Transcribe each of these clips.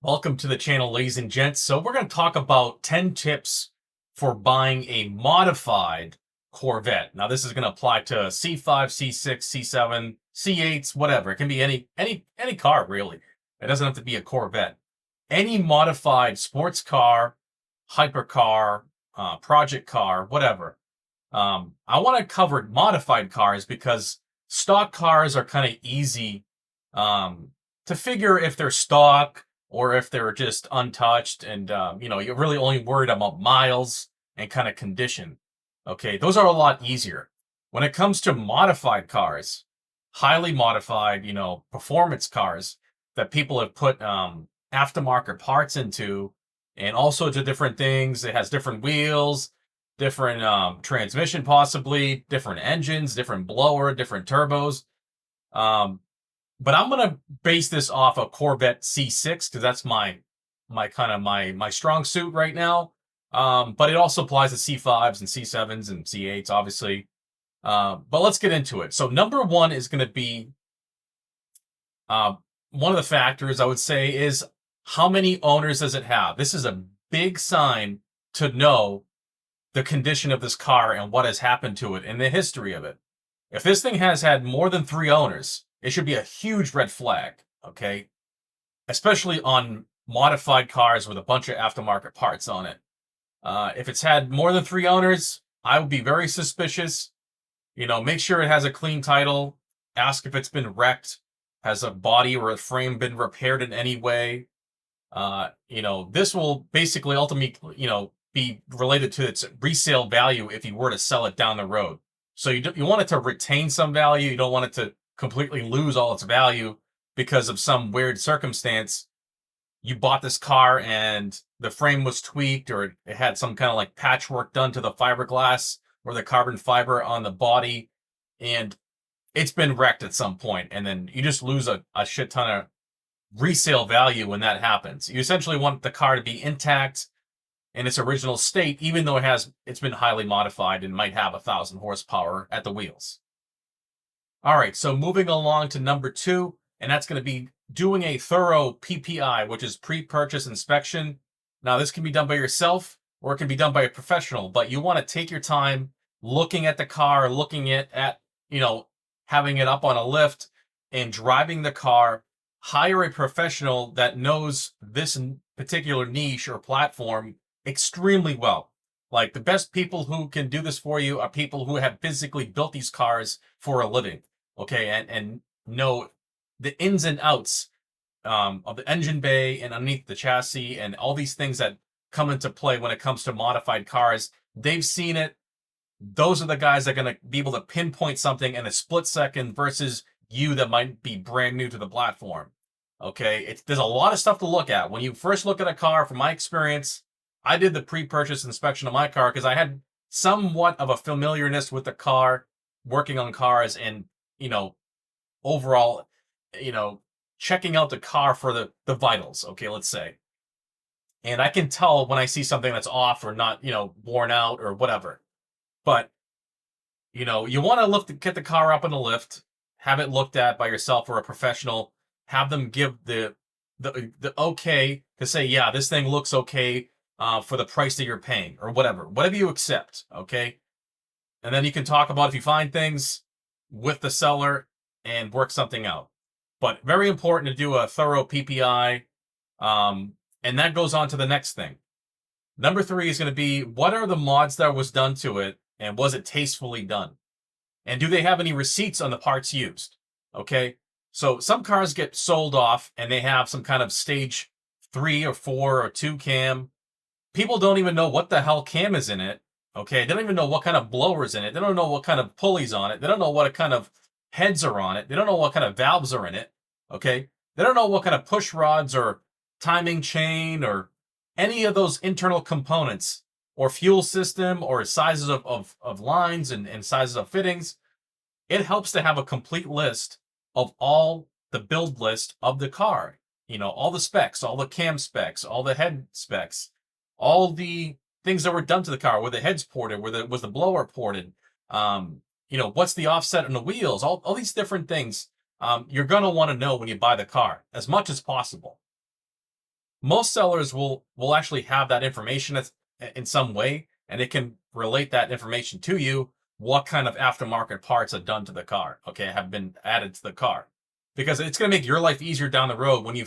Welcome to the channel, ladies and gents. So we're going to talk about 10 tips for buying a modified Corvette. Now, this is going to apply to C5, C6, C7, C8s, whatever. It can be any car, really. It doesn't have to be a Corvette. Any modified sports car, hypercar, project car, whatever. I want to cover modified cars because stock cars are kind of easy to figure if they're stock or if they're just untouched, and you're really only worried about miles and kind of condition. Okay, those are a lot easier. When it comes to modified cars, highly modified, performance cars that people have put aftermarket parts into and all sorts of different things. It has different wheels, different transmission, possibly different engines, different blower, different turbos. But I'm gonna base this off a Corvette C6 because that's my strong suit right now. But it also applies to C5s and C7s and C8s, obviously. But let's get into it. So number one is going to be one of the factors I would say is how many owners does it have? This is a big sign to know the condition of this car and what has happened to it and the history of it. If this thing has had more than 3 owners, it should be a huge red flag, okay? Especially on modified cars with a bunch of aftermarket parts on it. If it's had more than 3 owners, I would be very suspicious. Make sure it has a clean title. Ask if it's been wrecked. Has a body or a frame been repaired in any way? This will basically ultimately, be related to its resale value if you were to sell it down the road. So you want it to retain some value. You don't want it to completely lose all its value because of some weird circumstance. You bought this car and the frame was tweaked, or it had some kind of like patchwork done to the fiberglass or the carbon fiber on the body, and it's been wrecked at some point, and then you just lose a shit ton of resale value when that happens. You essentially want the car to be intact in its original state, even though it's been highly modified and might have 1,000 horsepower at the wheels. All right, so moving along to number 2, and that's going to be doing a thorough PPI, which is pre-purchase inspection. Now, this can be done by yourself or it can be done by a professional, but you want to take your time looking at the car, looking at having it up on a lift and driving the car. Hire a professional that knows this particular niche or platform extremely well. Like, the best people who can do this for you are people who have physically built these cars for a living, okay, and know the ins and outs of the engine bay and underneath the chassis and all these things that come into play when it comes to modified cars. They've seen it. Those are the guys that are going to be able to pinpoint something in a split second versus you that might be brand new to the platform. Okay, there's a lot of stuff to look at. When you first look at a car, from my experience, I did the pre-purchase inspection of my car because I had somewhat of a familiarness with the car, working on cars, and, overall, checking out the car for the vitals, okay, let's say. And I can tell when I see something that's off or not, worn out or whatever. But, you want to get the car up in the lift, have it looked at by yourself or a professional, have them give the okay to say, yeah, this thing looks okay for the price that you're paying, or whatever you accept, okay? And then you can talk about if you find things with the seller and work something out. But very important to do a thorough PPI. And that goes on to the next thing. Number 3 is going to be, what are the mods that was done to it, and was it tastefully done? And do they have any receipts on the parts used? Okay, so some cars get sold off and they have some kind of stage 3 or 4 or 2 cam. People don't even know what the hell cam is in it. Okay, they don't even know what kind of blower's in it. They don't know what kind of pulleys on it. They don't know what kind of heads are on it. They don't know what kind of valves are in it. Okay, they don't know what kind of push rods or timing chain or any of those internal components or fuel system or sizes of lines and sizes of fittings. It helps to have a complete list of all the build list of the car. All the specs, all the cam specs, all the head specs, all the things that were done to the car, where the head's ported, was the blower ported, what's the offset on the wheels, all these different things. You're going to want to know when you buy the car as much as possible. Most sellers will actually have that information in some way, and it can relate that information to you. What kind of aftermarket parts are done to the car? Okay, have been added to the car, because it's going to make your life easier down the road when you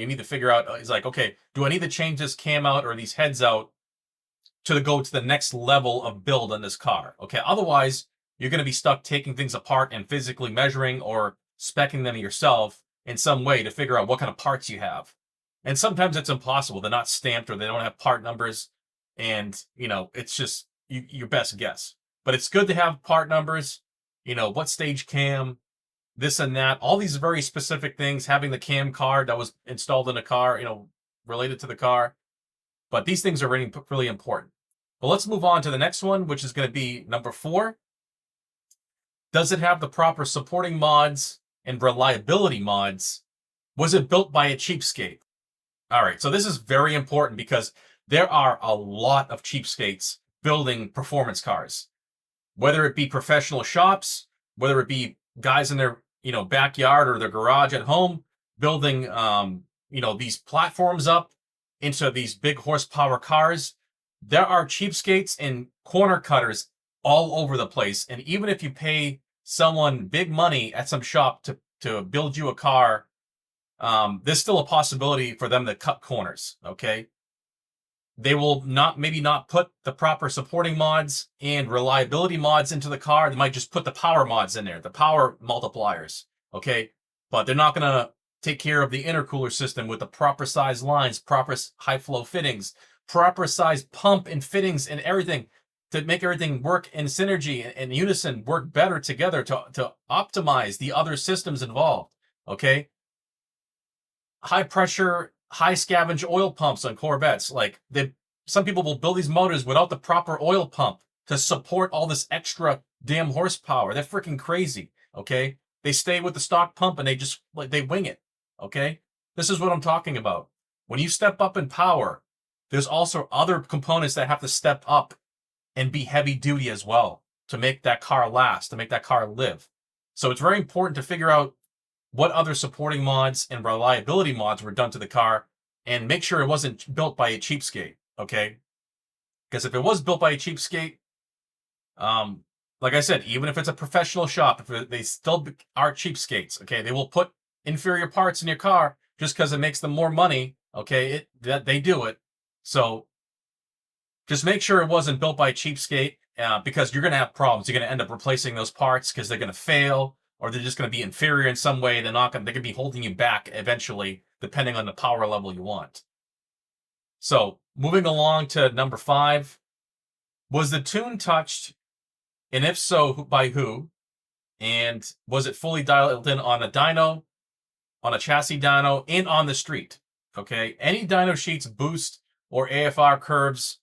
need to figure out. It's like, okay, do I need to change this cam out or these heads out to go to the next level of build on this car? Okay, otherwise you're going to be stuck taking things apart and physically measuring or speccing them yourself in some way to figure out what kind of parts you have. And sometimes it's impossible. They're not stamped or they don't have part numbers. And, it's just your best guess. But it's good to have part numbers, what stage cam, this and that, all these very specific things, having the cam card that was installed in a car, related to the car. But these things are really, really important. But let's move on to the next one, which is going to be number 4. Does it have the proper supporting mods and reliability mods? Was it built by a cheapskate? All right, so this is very important because there are a lot of cheapskates building performance cars, whether it be professional shops, whether it be guys in their backyard or their garage at home building these platforms up into these big horsepower cars. There are cheapskates and corner cutters all over the place, and even if you pay someone big money at some shop to build you a car, there's still a possibility for them to cut corners. Okay, they will maybe not put the proper supporting mods and reliability mods into the car. They might just put the power mods in there, the power multipliers. Okay, but they're not gonna take care of the intercooler system with the proper size lines, proper high flow fittings, proper size pump and fittings and everything to make everything work in synergy and unison, work better together to optimize the other systems involved. Okay, high pressure, high scavenge oil pumps on Corvettes. Like, some people will build these motors without the proper oil pump to support all this extra damn horsepower. They're freaking crazy. Okay, they stay with the stock pump and they wing it. Okay, this is what I'm talking about. When you step up in power, there's also other components that have to step up and be heavy duty as well to make that car last, to make that car live. So it's very important to figure out what other supporting mods and reliability mods were done to the car and make sure it wasn't built by a cheapskate. Okay, because if it was built by a cheapskate, like I said, even if it's a professional shop, they still are cheapskates. Okay, they will put inferior parts in your car just because it makes them more money. Okay, that they do it. So just make sure it wasn't built by a cheapskate, because you're going to have problems. You're going to end up replacing those parts because they're going to fail, or they're just going to be inferior in some way. They're going to be holding you back eventually, depending on the power level you want. So moving along to number 5, was the tune touched? And if so, by who? And was it fully dialed in on a dyno, on a chassis dyno, and on the street? Okay, any dyno sheets, boost, or AFR curves,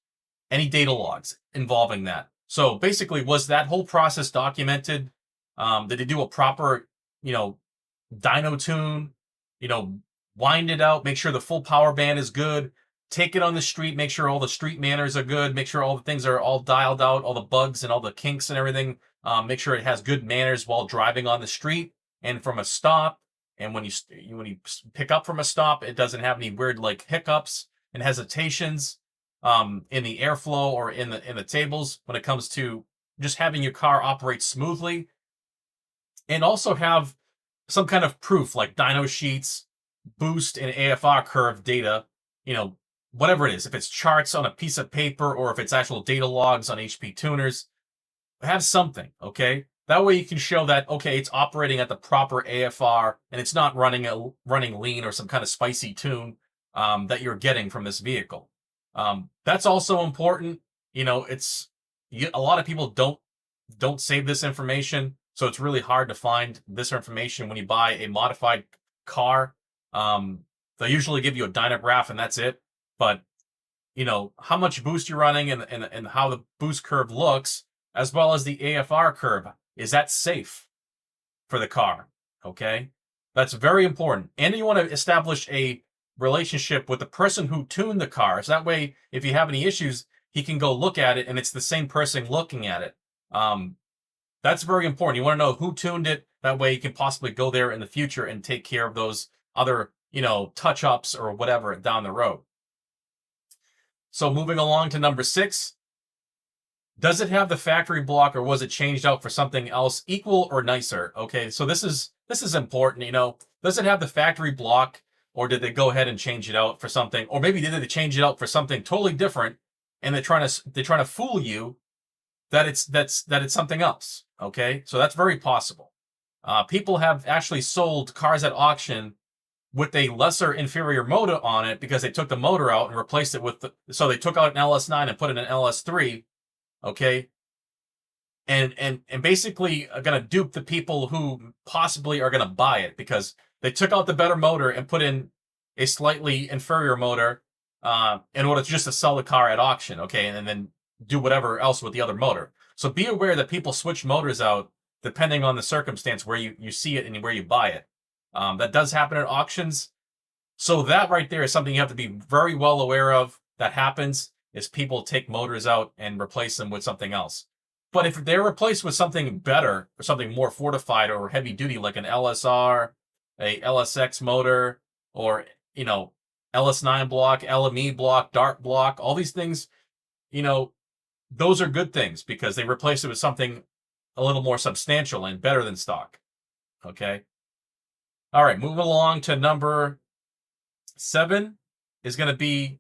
any data logs involving that. So basically, was that whole process documented? Did they do a proper, dyno tune? Wind it out, make sure the full power band is good. Take it on the street, make sure all the street manners are good. Make sure all the things are all dialed out, all the bugs and all the kinks and everything. Make sure it has good manners while driving on the street and from a stop. And when you pick up from a stop, it doesn't have any weird hiccups and hesitations in the airflow or in the tables when it comes to just having your car operate smoothly. And also have some kind of proof like dyno sheets, boost, and AFR curve data, whatever it is. If it's charts on a piece of paper or if it's actual data logs on HP tuners, have something, okay? That way you can show that, okay, it's operating at the proper AFR and it's not running lean or some kind of spicy tune that you're getting from this vehicle. That's also important. A lot of people don't save this information, so it's really hard to find this information when you buy a modified car. They usually give you a dynograph and that's it. But how much boost you're running and how the boost curve looks, as well as the AFR curve, is that safe for the car? Okay, that's very important. And you want to establish a relationship with the person who tuned the car, so that way if you have any issues, he can go look at it and it's the same person looking at it. That's very important. You want to know who tuned it. That way you can possibly go there in the future and take care of those other you know, touch-ups or whatever down the road. So moving along to number 6, does it have the factory block or was it changed out for something else equal or nicer? Okay, so this is important, you know. Does it have the factory block or did they go ahead and change it out for something, or maybe did they change it out for something totally different and they're trying to fool you that it's something else. Okay, so that's very possible. People have actually sold cars at auction with a lesser inferior motor on it because they took the motor out and replaced it with so they took out an LS9 and put in an LS3, okay, and basically are going to dupe the people who possibly are going to buy it because they took out the better motor and put in a slightly inferior motor in order just to sell the car at auction, okay, and then do whatever else with the other motor. So be aware that people switch motors out depending on the circumstance where you see it and where you buy it. That does happen at auctions. So that right there is something you have to be very well aware of. That happens is people take motors out and replace them with something else. But if they're replaced with something better or something more fortified or heavy duty, like an LSR, a LSX motor, or, you know, LS9 block, LME block, Dart block, all these things, you know, those are good things because they replace it with something a little more substantial and better than stock. Okay. All right, moving along to number 7 is going to be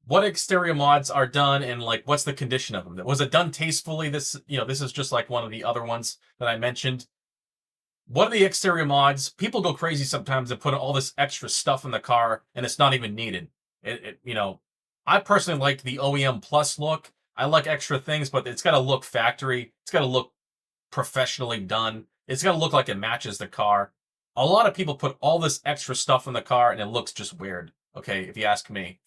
what exterior mods are done and like what's the condition of them. Was it done tastefully? This, you know, this is just like one of the other ones that I mentioned. What are the exterior mods? People go crazy sometimes and put all this extra stuff in the car and it's not even needed. You know, I personally like the OEM Plus look. I like extra things, but it's got to look factory. It's got to look professionally done. It's got to look like it matches the car. A lot of people put all this extra stuff in the car and it looks just weird. Okay, if you ask me.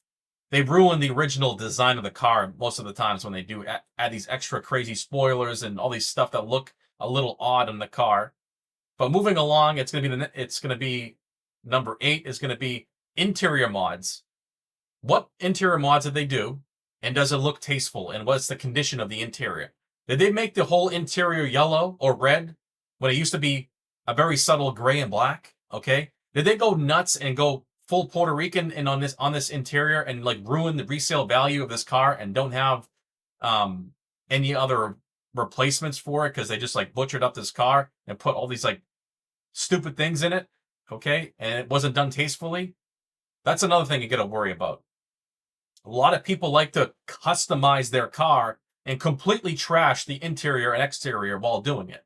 They ruin the original design of the car most of the times when they do add these extra crazy spoilers and all these stuff that look a little odd in the car. But moving along, it's going to be number 8 is going to be interior mods. What interior mods did they do? And does it look tasteful? And what's the condition of the interior? Did they make the whole interior yellow or red when it used to be a very subtle gray and black? Okay. Did they go nuts and go full Puerto Rican and on this interior and like ruin the resale value of this car and don't have any other replacements for it because they just like butchered up this car and put all these like stupid things in it? Okay. And it wasn't done tastefully. That's another thing you got to worry about. A lot of people like to customize their car and completely trash the interior and exterior while doing it.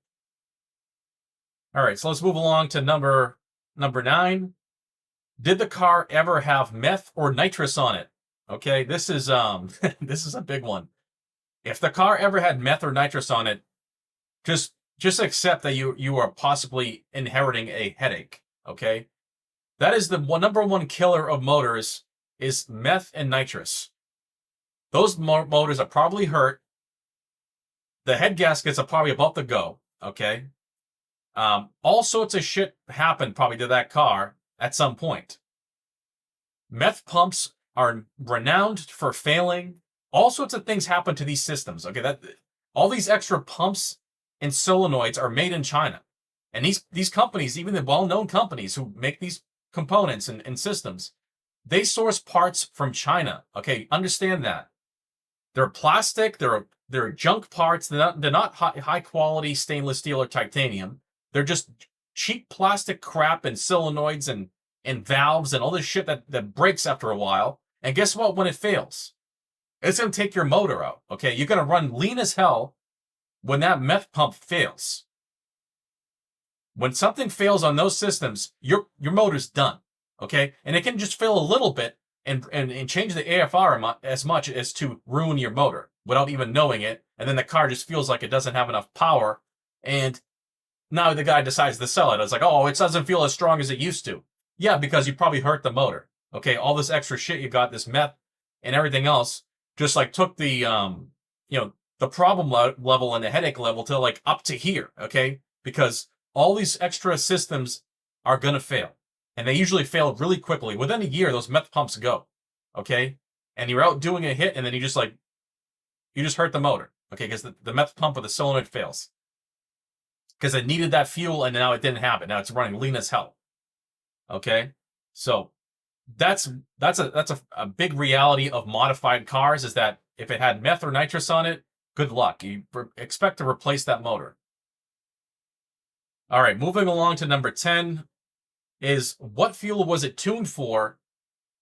All right, so let's move along to number 9. Did the car ever have meth or nitrous on it? Okay, this is this is a big one. If the car ever had meth or nitrous on it, just accept that you are possibly inheriting a headache. Okay, that is the number one killer of motors is meth and nitrous. Those motors are probably hurt. The head gaskets are probably about to go. Okay. All sorts of shit happened probably to that car at some point. Meth pumps are renowned for failing. All sorts of things happen to these systems. Okay, all these extra pumps and solenoids are made in China. And these companies, even the well-known companies who make these components and systems, they source parts from China. Okay, understand that. They're plastic, they're junk parts, they're not high quality stainless steel or titanium. They're just cheap plastic crap and solenoids and valves and all this shit that breaks after a while. And guess what? When it fails, it's going to take your motor out. Okay, you're going to run lean as hell when that meth pump fails. When something fails on those systems, your motor's done. Okay, and it can just fail a little bit and change the AFR as much as to ruin your motor without even knowing it. And then the car just feels like it doesn't have enough power. And now the guy decides to sell it. It's like, oh, it doesn't feel as strong as it used to. Yeah, because you probably hurt the motor. Okay, all this extra shit you got, this meth and everything else, just like took the the problem level and the headache level to like up to here. Okay, because all these extra systems are gonna fail, and they usually fail really quickly. Within a year, those meth pumps go. Okay, and you're out doing a hit, and then you just hurt the motor. Okay, because the meth pump or the solenoid fails. Because it needed that fuel and now it didn't have it. Now it's running lean as hell. Okay? So that's a big reality of modified cars, is that if it had meth or nitrous on it, good luck. You expect to replace that motor. All right, moving along to number 10 is what fuel was it tuned for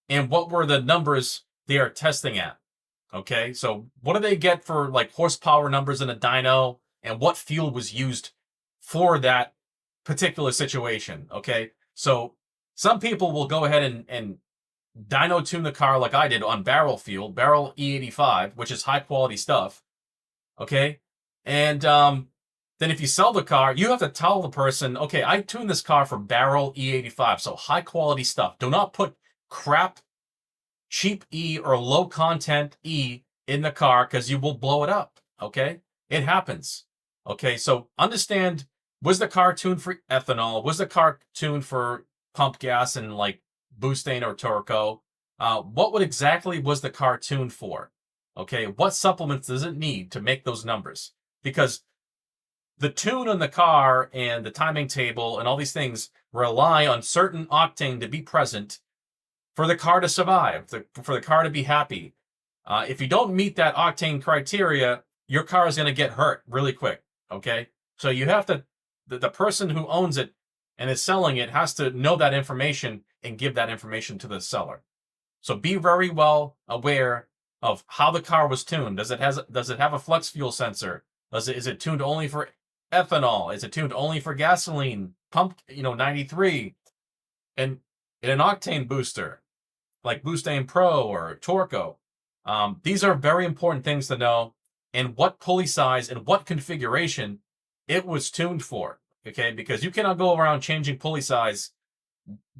and what were the numbers they are testing at? Okay, so what do they get for like horsepower numbers in a dyno and what fuel was used for that particular situation? Okay, so some people will go ahead and dyno tune the car like I did on barrel fuel, barrel E85, which is high quality stuff. Okay, and then if you sell the car, you have to tell the person, okay, I tuned this car for barrel E85, so high quality stuff. Do not put crap, cheap E or low content E in the car because you will blow it up. Okay, it happens. Okay, so understand, was the car tuned for ethanol? Was the car tuned for pump gas and like butane or turbo? What exactly was the car tuned for? Okay, what supplements does it need to make those numbers? Because the tune on the car and the timing table and all these things rely on certain octane to be present for the car to survive, for the car to be happy. If you don't meet that octane criteria, your car is going to get hurt really quick, okay? So you have to, the person who owns it and is selling it has to know that information and give that information to the seller. So be very well aware of how the car was tuned. Does it have a flex fuel sensor? Is it tuned only for ethanol? Is it tuned only for gasoline? Pump, 93, and an octane booster like Butane Pro or Turco. These are very important things to know, and what pulley size and what configuration it was tuned for. Okay, because you cannot go around changing pulley size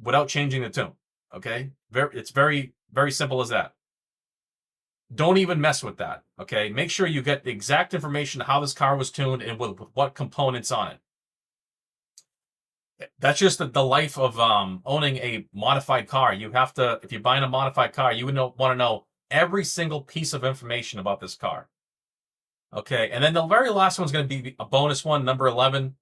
without changing the tune. Okay, it's very, very simple as that. Don't even mess with that. Okay, make sure you get the exact information how this car was tuned and with what components on it. That's just the life of owning a modified car. You have to, if you're buying a modified car, you would want to know every single piece of information about this car. Okay, and then the very last one's going to be a bonus one, number 11.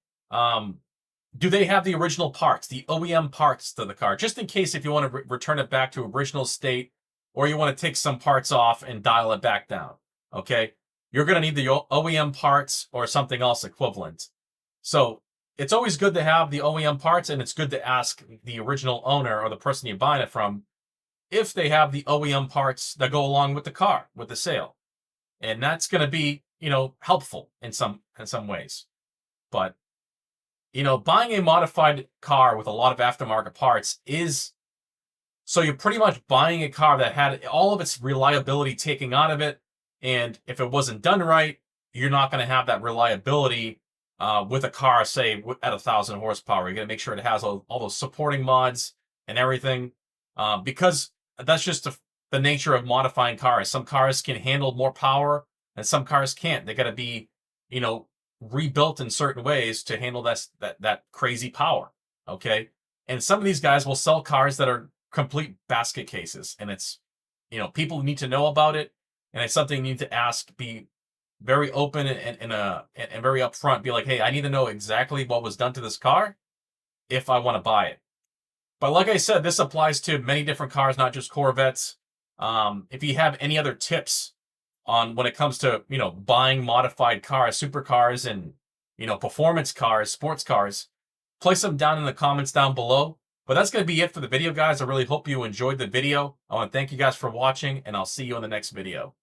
Do they have the original parts, the OEM parts to the car? Just in case if you want to return it back to original state, or you want to take some parts off and dial it back down. Okay, you're going to need the OEM parts or something else equivalent. So it's always good to have the OEM parts, and it's good to ask the original owner or the person you're buying it from if they have the OEM parts that go along with the car, with the sale. And that's going to be, helpful in some ways. But, buying a modified car with a lot of aftermarket parts is, so you're pretty much buying a car that had all of its reliability taken out of it. And if it wasn't done right, you're not going to have that reliability with a car, say, at 1,000 horsepower. You're going to make sure it has all those supporting mods and everything, because that's just the nature of modifying cars. Some cars can handle more power and some cars can't. They got to be, rebuilt in certain ways to handle that crazy power, okay? And some of these guys will sell cars that are complete basket cases, and it's, people need to know about it, and it's something you need to ask, be very open and very upfront. Be like, hey, I need to know exactly what was done to this car if I want to buy it. But like I said, this applies to many different cars, not just Corvettes. If you have any other tips on when it comes to, buying modified cars, supercars, and, performance cars, sports cars, place them down in the comments down below. But that's going to be it for the video, guys. I really hope you enjoyed the video. I want to thank you guys for watching, and I'll see you in the next video.